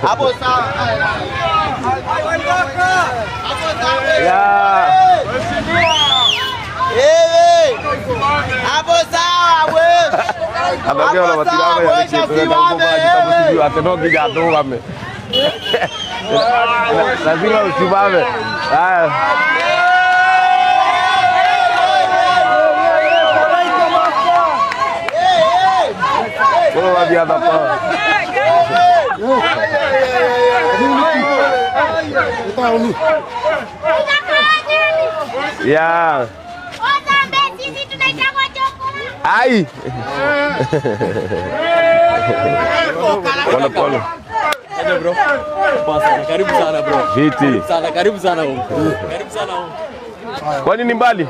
Hapo sawa. Ya. Hapo sawa wewe. Anataka la matilama ya kitu ndio atenoki jato kame. Lazima usimame. Haya. Kwa wapi hapa? Ya. Ai. Pole. Aja bro. Basa, karibu sana bro. Viti. Sana karibu sana huko. Karibu sana huko. Kwani ni mbali?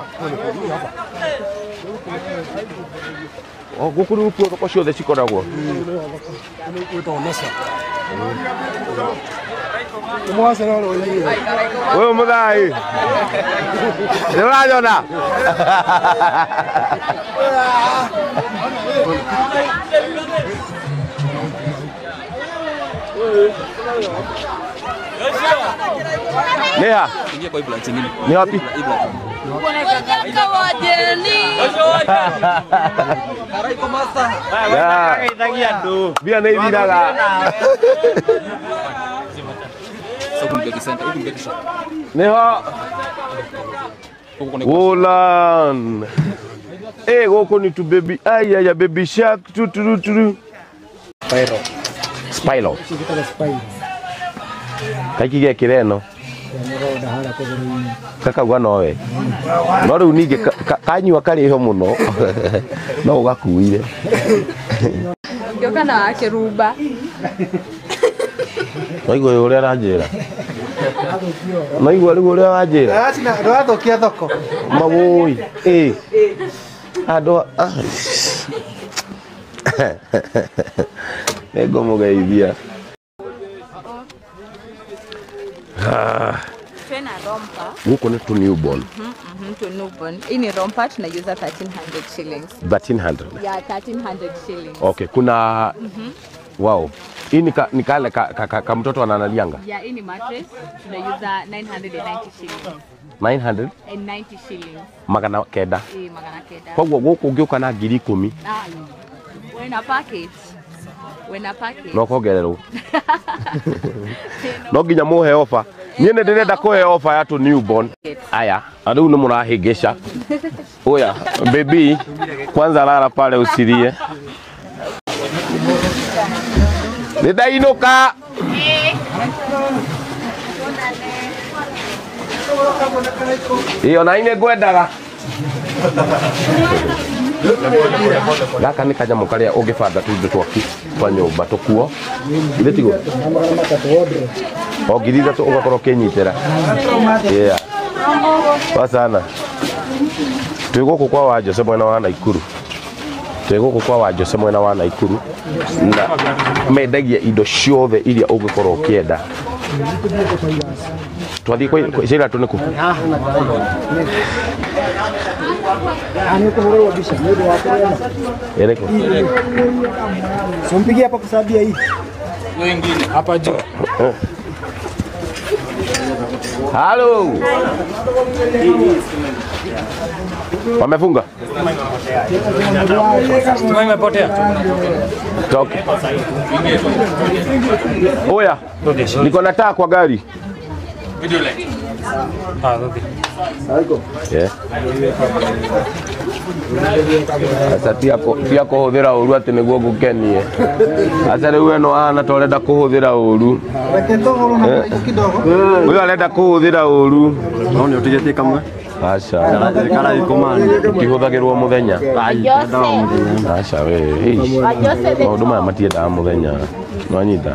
Oh, gukuru upo kwa ciothe cikoragwo. Wewe muthai. Nĩũranyona? Nea. Ingia kwa ibla chini. Ni wapi? Karaiko master. Ya. Bia na hivi daga. Sasa kumbeki center, kumbeki shot. Neho. Wolan. Goko ni tu baby. Aya baby shark tu. Spyro. Kaki ge kireno. Kaka gwa nowe. No riu ninge kanyua kari ho muno. No ugakuire. Ngioka na kiruba. Naigua uria aranjira. Naigua riu uria aranjira. Ndathokia thoko. Mawoi. Ando. Nego mugeithia. Tena rompa. Huko ni tu newborn. To newborn. Hii ni rompa tunauza 1300 shillings. 1300. Yeah, 1300 shillings. Okay, kuna wow. Hii ni kale ka mtoto ananalianga. Yeah, hii ni mattress tunauza 990 shillings. 990 shillings. Magana kenda. Magana kenda. Kwa hivyo guku ngioka na 10,000. Wena package. No kongererwo. No nginya muhe offer. Niĩ nĩ ndĩrenda kuhe offer ya tu newborn. Aya, rĩu nĩ mũrahingica. Oya, baby, kwanza lala pale usilie. Nĩndainuka. Iyo na ine ngwendaga. Gaka nĩ kanyamu karĩa ũngĩbanga tũindo twaku twa nyũmba tũkuo. Ithe tigo. O ngiri ithatũ ũgakorwo ũkĩnyitĩra. Yeah. Poa sana. Twĩ gũkũ kwa wa Jose mwena wa Naikuru. Na mendagia indo ciothe iria ũngĩkorwo ũkĩenda. Twathiĩ kwa Sheila tũnĩku. Kuhurwa bisha ndio wako wema. Ereko. Sompigie hapa kusabia hii. Hiyo nyingine hapa juu. Halo. Wamefunga? Stima imepotea. Toke. Oya. Niko na taa kwa gari. Video light. Okay. Haiko. Yeah. Asa pia kuhuthira uru ati niguo ngukenie. Asa riu eno ana torenda kuhuthira uru. Reke togoro na kidogo. Uyo arenda kuhuthira uru. No ni utigetie kamwe. Aca. Kara ikomani. Kihuthagirwo muthenya. Ajose. Aca we. Maundu maya matiendaga muthenya. No anyita.